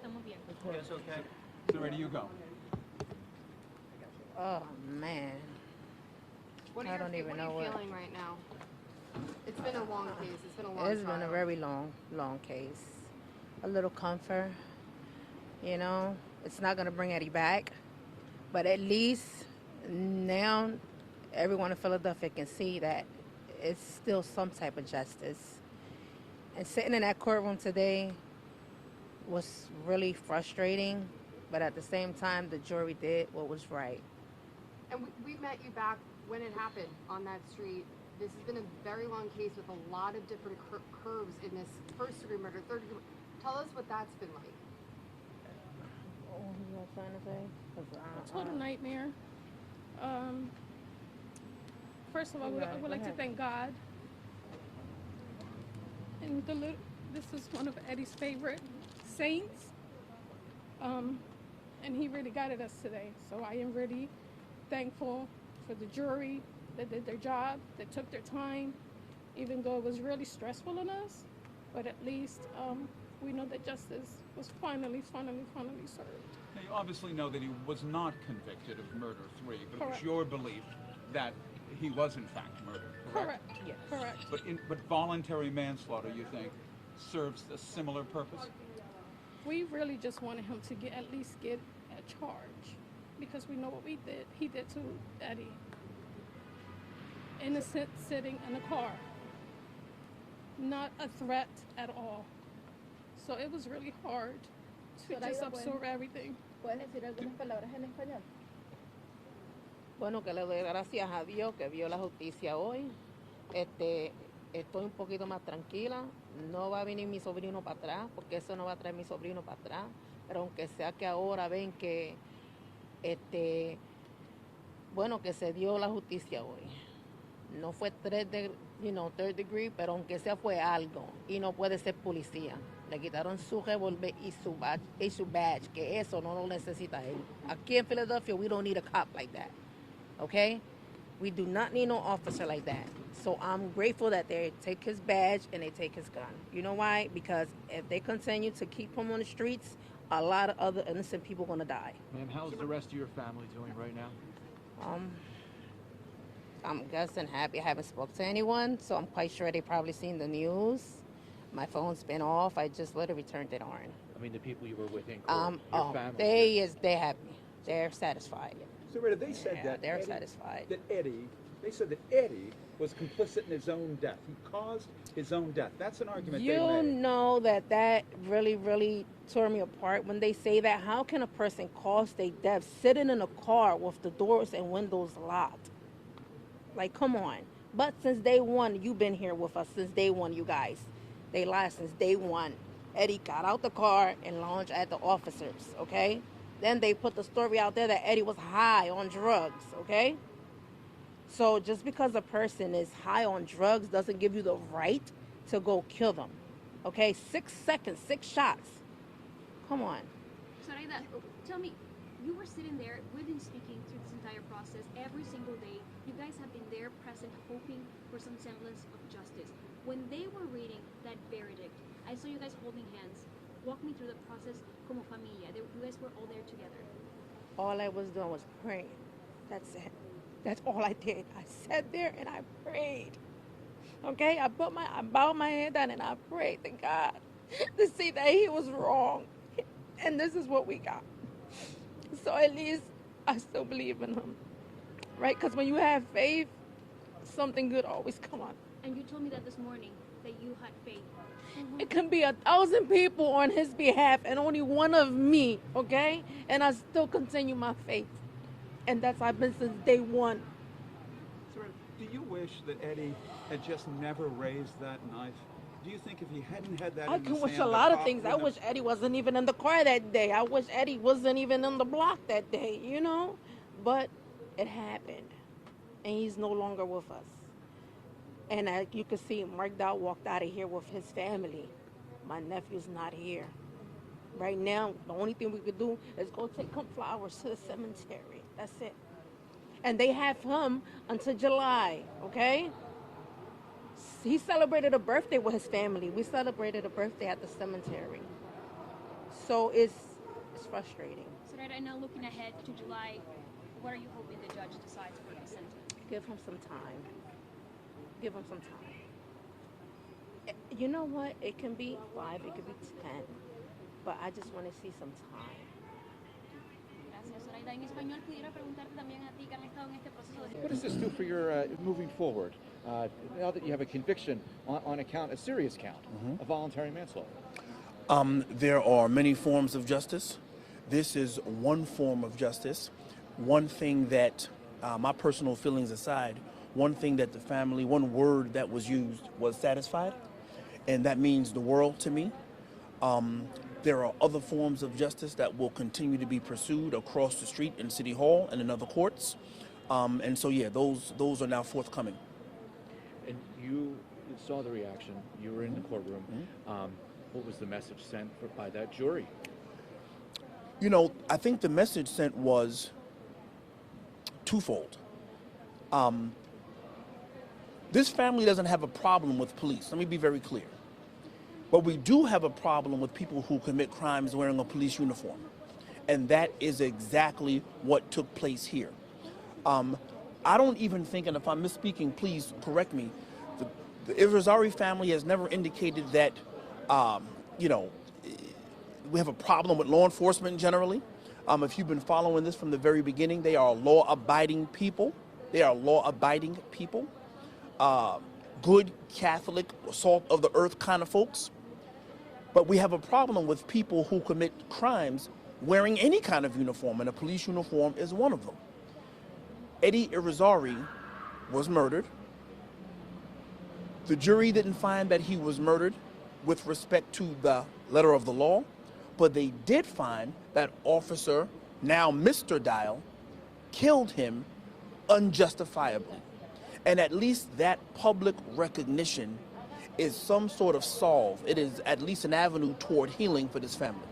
Yes, okay. So ready, you go. Oh man, I don't even know what are you what. feeling right now? It's been a long case. It's been a long It's been a trial. very long case. A little comfort, you know. It's not gonna bring Eddie back, but at least now everyone in Philadelphia can see that it's still some type of justice. And sitting in that courtroom today was really frustrating, but at the same time, the jury did what was right. And we met you back when it happened on that street. This has been a very long case with a lot of different curves in this first degree murder, third degree. Tell us what that's been like. Oh, you know what I'm trying to say? 'Cause, A total nightmare. Um, First of all, I would like to thank God. And this is one of Eddie's favorite saints. Um, and he really guided us today. So I am really thankful for the jury that did their job, that took their time, even though it was really stressful on us. But at least we know that justice was finally served. Now, you obviously know that he was not convicted of murder three, but it was Correct. your belief that he was in fact murdered, correct? Correct. Yes. Correct. But voluntary manslaughter, you think, serves a similar purpose? We really just wanted him to at least get a charge because we know what he did to Eddie. Innocent sitting in a car. Not a threat at all. So it was really hard to just absorb everything. ¿Puedes decir algunas palabras en español? Bueno, que le doy gracias a Dios que vio la justicia hoy. Estoy un poquito más tranquila. No va a venir mi sobrino para atrás, porque eso no va a traer mi sobrino para atrás. Pero aunque sea que ahora ven que, bueno, que se dio la justicia hoy. No fue third degree, pero aunque sea fue algo. Y no puede ser policía. Le quitaron su revólver y su badge, que eso no lo necesita él. Aquí en Philadelphia, we don't need a cop like that. Okay? We do not need no officer like that. So I'm grateful that they take his badge and they take his gun. You know why? Because if they continue to keep him on the streets, a lot of other innocent people are going to die. Ma'am, how's the rest of your family doing right now? I'm guessing happy. I haven't spoke to anyone, so I'm quite sure they probably seen the news. My phone's been off. I just literally turned it on. I mean, the people you were with in court, your family. They happy. They're satisfied. So Rita, they said that they're Eddie, satisfied. They said that Eddie was complicit in his own death. He caused his own death. That's an argument they You made. know that really tore me apart when they say that. How can a person cause their death sitting in a car with the doors and windows locked? Like, come on. But since day one, you've been here with us since day one, you guys. They lied since day one. Eddie got out the car and lunged at the officers, okay? Then they put the story out there that Eddie was high on drugs, okay? So just because a person is high on drugs doesn't give you the right to go kill them, okay? 6 seconds, 6 shots. Come on. Zoraida, tell me, you were sitting there, we've been speaking through this entire process every single day. You guys have been there present, hoping for some semblance of justice. When they were reading that verdict, I saw you guys holding hands. Walk me through the process como familia. You guys were all there together. All I was doing was praying. That's it. That's all I did. I sat there and I prayed. Okay? I bowed my head down and I prayed to God to see that he was wrong. And this is what we got. So at least I still believe in him. Right? Because when you have faith, something good always come up. And you told me that this morning, that you had faith. It can be 1,000 people on his behalf and only one of me, okay? And I still continue my faith. And that's I've been since day one. So, do you wish that Eddie had just never raised that knife? Do you think if he hadn't had that I in the can wish sand, a the lot of cop things. I wouldn't wish Eddie wasn't even in the car that day. I wish Eddie wasn't even in the block that day, you know? But it happened. And he's no longer with us. And you can see Mark Dow walked out of here with his family. My nephew's not here. Right now, the only thing we could do is go take some flowers to the cemetery. That's it. And they have him until July, okay? He celebrated a birthday with his family. We celebrated a birthday at the cemetery. So it's frustrating. So right now, looking ahead to July, what are you hoping the judge decides for the sentence? Give him some time. Give him some time. You know what? It can be 5, it could be 10, but I just want to see some time. Gracias, Zoraida. En español, pudiera preguntarte también a ti que han estado en este proceso de... What does this do for your moving forward? Now that you have a conviction on a count, a serious count, of voluntary manslaughter. There are many forms of justice. This is one form of justice. One thing that, my personal feelings aside, one thing that the family, one word that was used was satisfied, and that means the world to me. There are other forms of justice that will continue to be pursued across the street in City Hall and in other courts. And so, yeah, those are now forthcoming. And you saw the reaction. You were in the courtroom. What was the message sent by that jury? You know, I think the message sent was twofold. This family doesn't have a problem with police. Let me be very clear. But we do have a problem with people who commit crimes wearing a police uniform. And that is exactly what took place here. I don't even think, and if I'm misspeaking, please correct me, the Irizarry family has never indicated that, you know, we have a problem with law enforcement generally. If you've been following this from the very beginning, they are law-abiding people. They are law-abiding people. Good Catholic, salt of the earth kind of folks. But we have a problem with people who commit crimes wearing any kind of uniform, and a police uniform is one of them. Eddie Irizarry was murdered. The jury didn't find that he was murdered with respect to the letter of the law, but they did find that officer, now Mr. Dial, killed him unjustifiably. And at least that public recognition is some sort of solve. It is at least an avenue toward healing for this family.